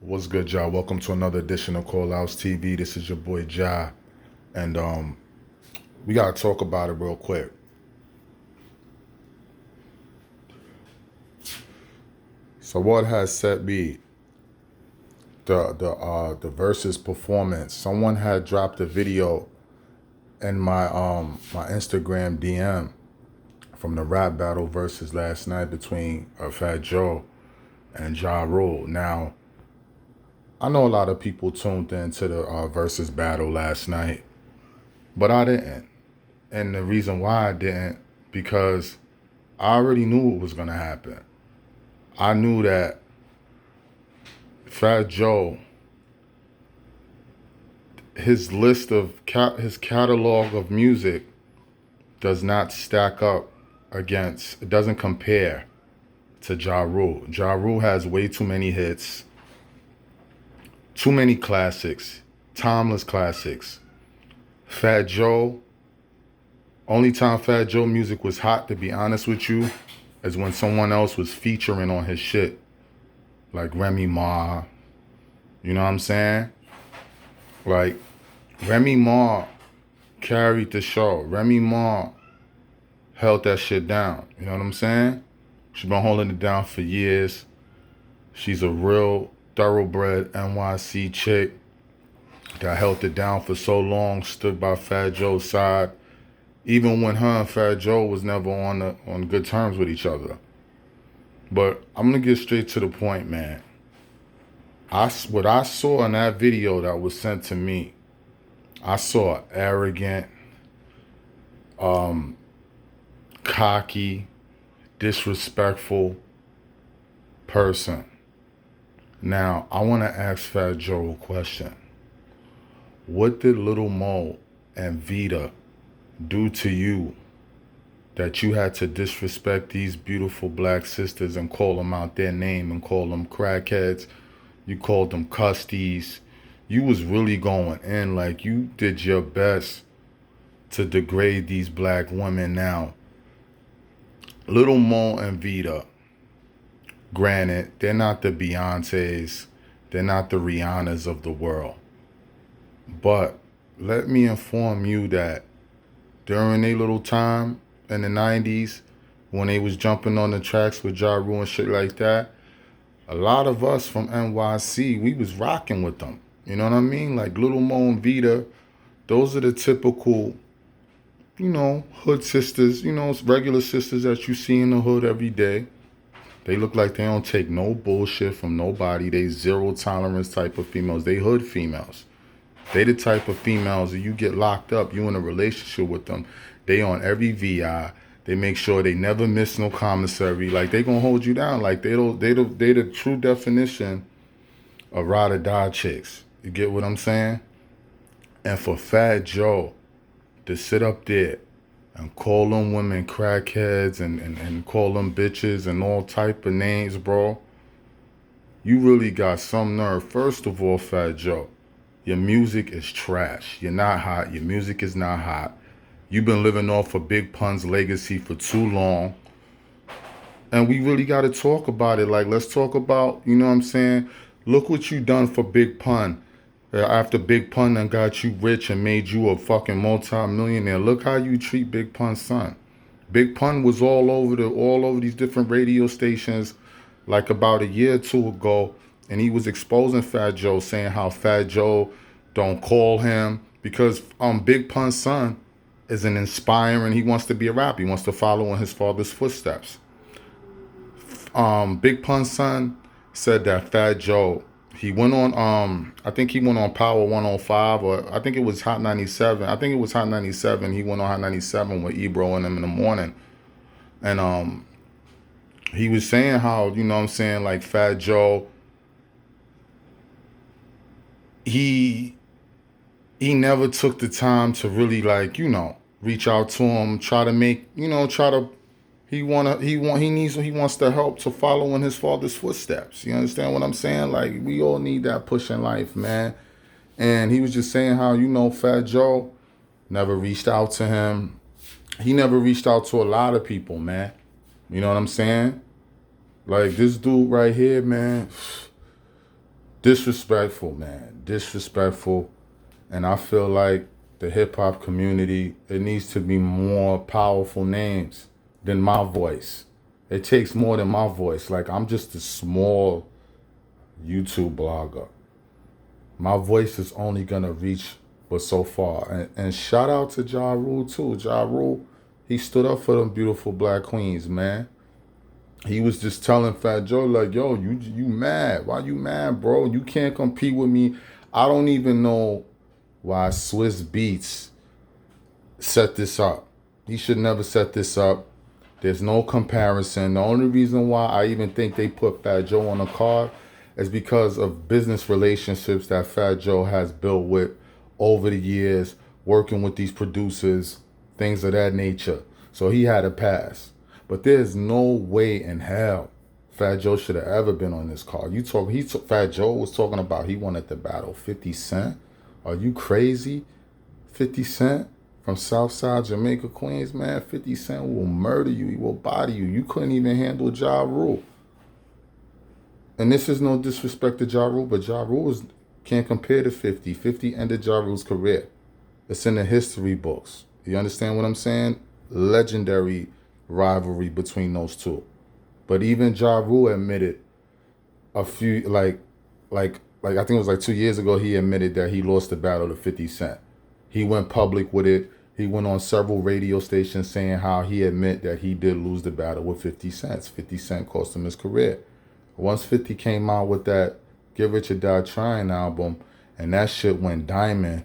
What's good, y'all? Welcome to another edition of Call Outs TV. This is your boy Ja, and we gotta talk about it real quick. So, what has set me the versus performance? Someone had dropped a video in my Instagram DM from the rap battle versus last night between Fat Joe and Ja Rule. Now, I know a lot of people tuned into the versus battle last night, but I didn't. And the reason why I didn't, because I already knew what was going to happen. I knew that Fat Joe, his list of his catalog of music does not stack up against, it doesn't compare to Ja Rule. Ja Rule has way too many hits, too many classics, timeless classics. Fat Joe, only time Fat Joe music was hot, to be honest with you, is when someone else was featuring on his shit. Like Remy Ma, you know what I'm saying? Like, Remy Ma carried the show. Remy Ma held that shit down. You know what I'm saying? She's been holding it down for years. She's a real thoroughbred NYC chick that held it down for so long, stood by Fat Joe's side, even when her and Fat Joe was never on good terms with each other. But I'm gonna get straight to the point, man. What I saw in that video that was sent to me, I saw an arrogant, cocky, disrespectful person. Now, I want to ask Fat Joe a question. What did Little Mo and Vita do to you that you had to disrespect these beautiful black sisters and call them out their name and call them crackheads? You called them custies. You was really going in, like you did your best to degrade these black women. Now, Little Mo and Vita, granted, they're not the Beyoncés, they're not the Rihannas of the world. But let me inform you that during a little time in the 90s, when they was jumping on the tracks with Ja Rule and shit like that, a lot of us from NYC, we was rocking with them. You know what I mean? Like Little Mo and Vita, those are the typical, hood sisters, regular sisters that you see in the hood every day. They look like they don't take no bullshit from nobody. They zero tolerance type of females. They hood females. They the type of females that you get locked up, you in a relationship with them. They on every VI. They make sure they never miss no commissary. Like they gonna hold you down. Like they the true definition of ride or die chicks. You get what I'm saying? And for Fat Joe to sit up there and call them women crackheads and call them bitches and all type of names, bro, you really got some nerve. First of all, Fat Joe, your music is trash. You're not hot. Your music is not hot. You've been living off of Big Pun's legacy for too long. And we really got to talk about it. Like, let's talk about, you know what I'm saying? Look what you done for Big Pun. After Big Pun done got you rich and made you a fucking multi-millionaire. Look how you treat Big Pun's son. Big Pun was all over these different radio stations like about a year or two ago, and he was exposing Fat Joe, saying how Fat Joe don't call him because Big Pun's son is an inspiring. He wants to be a rapper. He wants to follow in his father's footsteps. Big Pun's son said that Fat Joe, he went on I think he went on Power 105, or I think it was Hot 97. I think it was Hot 97. He went on Hot 97 with Ebro and them in the morning. And he was saying how, you know what I'm saying, like Fat Joe, he never took the time to really, like, reach out to him, try to make, try to he wants the help to follow in his father's footsteps. You understand what I'm saying? Like, we all need that push in life, man. And he was just saying how, Fat Joe never reached out to him. He never reached out to a lot of people, man. You know what I'm saying? Like, this dude right here, man, Disrespectful, man. Disrespectful. And I feel like the hip hop community, it needs to be more powerful names than my voice. It takes more than my voice. Like, I'm just a small YouTube blogger. My voice is only gonna reach but so far. And shout out to Ja Rule too. Ja Rule, he stood up for them beautiful black queens, man. He was just telling Fat Joe, like, yo, you mad. Why you mad, bro? You can't compete with me. I don't even know why Swiss Beats set this up. He should never set this up. There's no comparison. The only reason why I even think they put Fat Joe on the card is because of business relationships that Fat Joe has built with over the years, working with these producers, things of that nature. So he had a pass. But there's no way in hell Fat Joe should have ever been on this card. Fat Joe was talking about he wanted to battle 50 Cent. Are you crazy? 50 Cent from Southside Jamaica, Queens, man. 50 Cent will murder you. He will body you. You couldn't even handle Ja Rule. And this is no disrespect to Ja Rule, but Ja Rule can't compare to 50. 50 ended Ja Rule's career. It's in the history books. You understand what I'm saying? Legendary rivalry between those two. But even Ja Rule admitted a few, like I think it was like 2 years ago, he admitted that he lost the battle to 50 Cent. He went public with it. He went on several radio stations saying how he admit that he did lose the battle with 50 Cent. 50 Cent cost him his career. Once 50 came out with that Get Rich or Die Trying album, and that shit went diamond,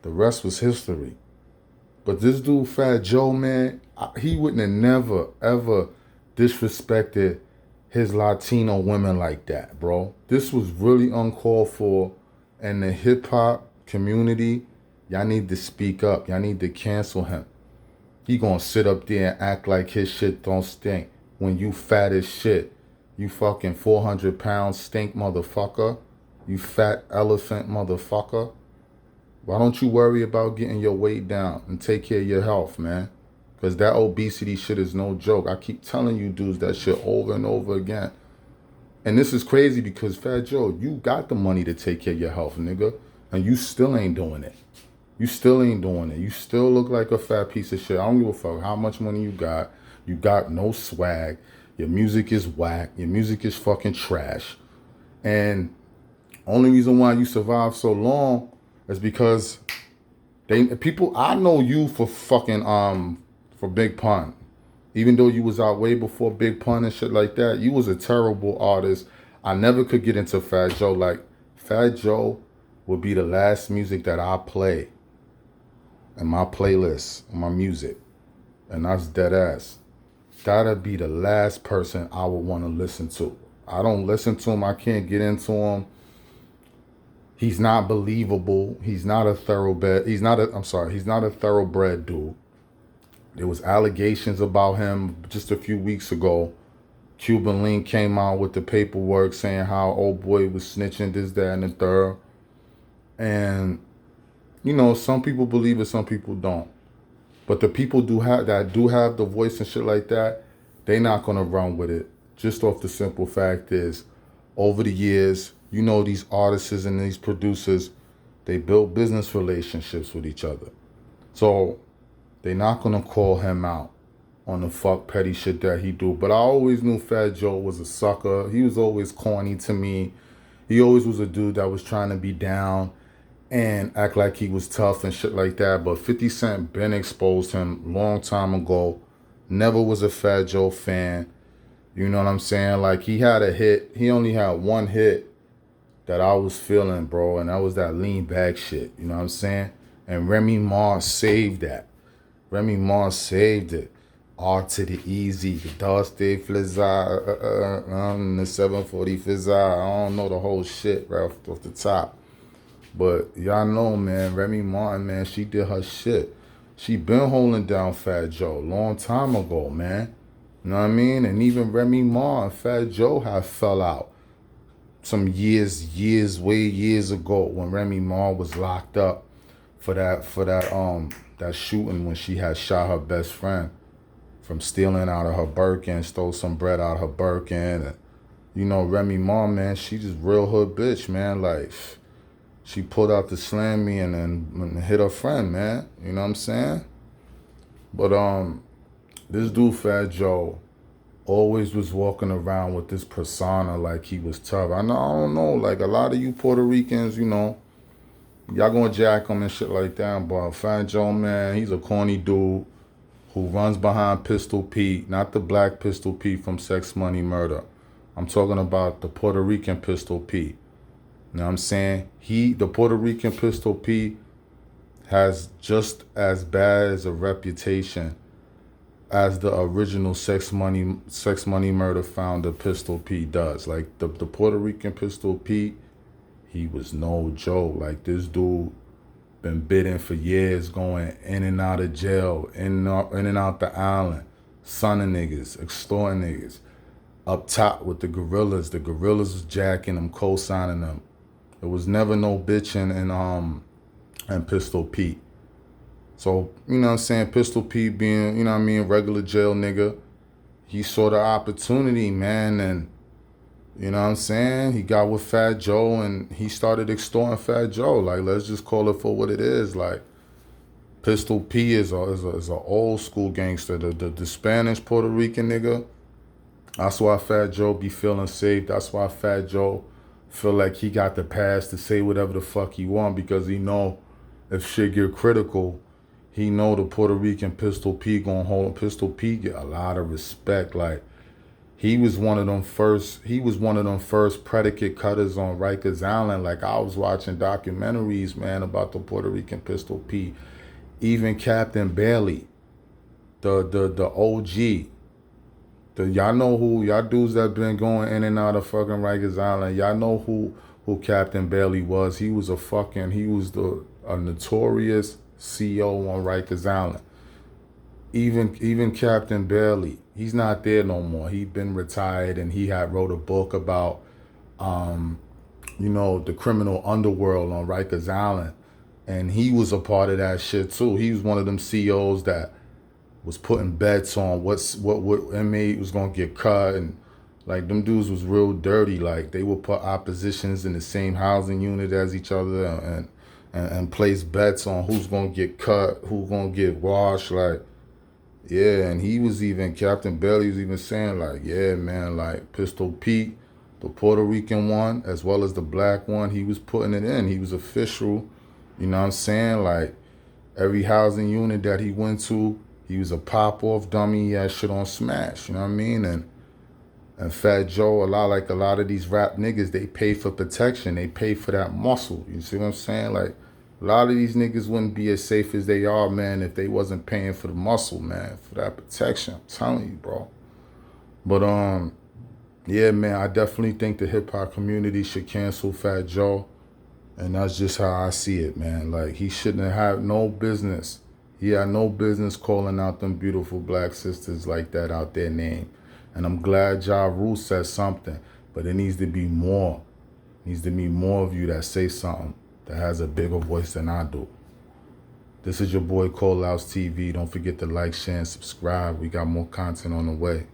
the rest was history. But this dude, Fat Joe, man, he wouldn't have never, ever disrespected his Latino women like that, bro. This was really uncalled for. And the hip-hop community, y'all need to speak up. Y'all need to cancel him. He gonna sit up there and act like his shit don't stink when you fat as shit. You fucking 400 pounds stink motherfucker. You fat elephant motherfucker. Why don't you worry about getting your weight down and take care of your health, man? Because that obesity shit is no joke. I keep telling you dudes that shit over and over again. And this is crazy because, Fat Joe, you got the money to take care of your health, nigga. And you still ain't doing it. You still ain't doing it. You still look like a fat piece of shit. I don't give a fuck how much money you got. You got no swag. Your music is whack. Your music is fucking trash. And only reason why you survived so long is because I know you for fucking for Big Pun. Even though you was out way before Big Pun and shit like that, you was a terrible artist. I never could get into Fat Joe. Like, Fat Joe would be the last music that I play in my playlist, in my music. And that's dead ass. That'd be the last person I would want to listen to. I don't listen to him. I can't get into him. He's not believable. He's not a thoroughbred. He's not a thoroughbred dude. There was allegations about him just a few weeks ago. Cuban Link came out with the paperwork saying how old boy was snitching, this, that, and the third. And, you know, some people believe it, some people don't. But the people do have the voice and shit like that, they not gonna run with it. Just off the simple fact is, over the years, you know, these artists and these producers, they build business relationships with each other. So they not gonna call him out on the fuck petty shit that he do. But I always knew Fat Joe was a sucker. He was always corny to me. He always was a dude that was trying to be down and act like he was tough and shit like that. But 50 Cent been exposed him long time ago. Never was a Fat Joe fan. You know what I'm saying? Like, he had a hit. He only had one hit that I was feeling, bro. And that was that lean back shit. You know what I'm saying? And Remy Ma saved that. Remy Ma saved it. R to the easy. The Dusty Flizza. The 740 Flizza. I don't know the whole shit right off the top. But y'all know, man, Remy Martin, man, she did her shit. She been holding down Fat Joe long time ago, man. You know what I mean? And even Remy Ma and Fat Joe have fell out some years ago when Remy Ma was locked up for that shooting when she had shot her best friend from stealing out of her Birkin, stole some bread out of her Birkin. And, You know, Remy Ma, man, she just real hood bitch, man. Like, she pulled out to slam me and then hit her friend, man. You know what I'm saying? But this dude, Fat Joe, always was walking around with this persona like he was tough. I don't know, like a lot of you Puerto Ricans, you know, y'all gonna jack him and shit like that. But Fat Joe, man, he's a corny dude who runs behind Pistol Pete, not the black Pistol Pete from Sex Money Murder. I'm talking about the Puerto Rican Pistol Pete. You know what I'm saying? The Puerto Rican Pistol Pete has just as bad as a reputation as the original Sex Money Murder founder Pistol Pete does. Like the Puerto Rican Pistol Pete, he was no joke. Like this dude been bidding for years, going in and out of jail, in and out the island, sonning niggas, extorting niggas. Up top with the gorillas. The gorillas was jacking them, co-signing them. There was never no bitching and Pistol Pete. So, you know what I'm saying, Pistol Pete being, you know what I mean, regular jail nigga, he saw the opportunity, man, and you know what I'm saying, he got with Fat Joe and he started extorting Fat Joe. Like, let's just call it for what it is. Like, Pistol P is a old school gangster. The Spanish Puerto Rican nigga. That's why Fat Joe be feeling safe. That's why Fat Joe feel like he got the pass to say whatever the fuck he want, because he know if shit get critical, he know the Puerto Rican Pistol P gonna hold. Pistol P get a lot of respect. Like, he was one of them first predicate cutters on Rikers Island. Like, I was watching documentaries, man, about the Puerto Rican Pistol P. Even Captain Bailey, the OG. Y'all know who, y'all dudes that been going in and out of fucking Rikers Island, y'all know who Captain Bailey was. He was a notorious CEO on Rikers Island. Even Captain Bailey, he's not there no more. He been retired, and he had wrote a book about, you know, the criminal underworld on Rikers Island. And he was a part of that shit too. He was one of them CEOs that was putting bets on what inmate was gonna get cut, and like them dudes was real dirty. Like, they would put oppositions in the same housing unit as each other and place bets on who's gonna get cut, who's gonna get washed. Like, yeah, and Captain Bailey was even saying, like, yeah, man, like Pistol Pete, the Puerto Rican one, as well as the black one, he was putting it in. He was official, you know what I'm saying? Like, every housing unit that he went to, he was a pop-off dummy. He had shit on smash, you know what I mean? And Fat Joe, a lot of these rap niggas, they pay for protection. They pay for that muscle. You see what I'm saying? Like, a lot of these niggas wouldn't be as safe as they are, man, if they wasn't paying for the muscle, man, for that protection. I'm telling you, bro. But yeah, man, I definitely think the hip hop community should cancel Fat Joe. And that's just how I see it, man. Like, he shouldn't have had no business. He had no business calling out them beautiful black sisters like that out their name. And I'm glad Ja Rule said something, but it needs to be more. It needs to be more of you that say something that has a bigger voice than I do. This is your boy Cole Outs TV. Don't forget to like, share, and subscribe. We got more content on the way.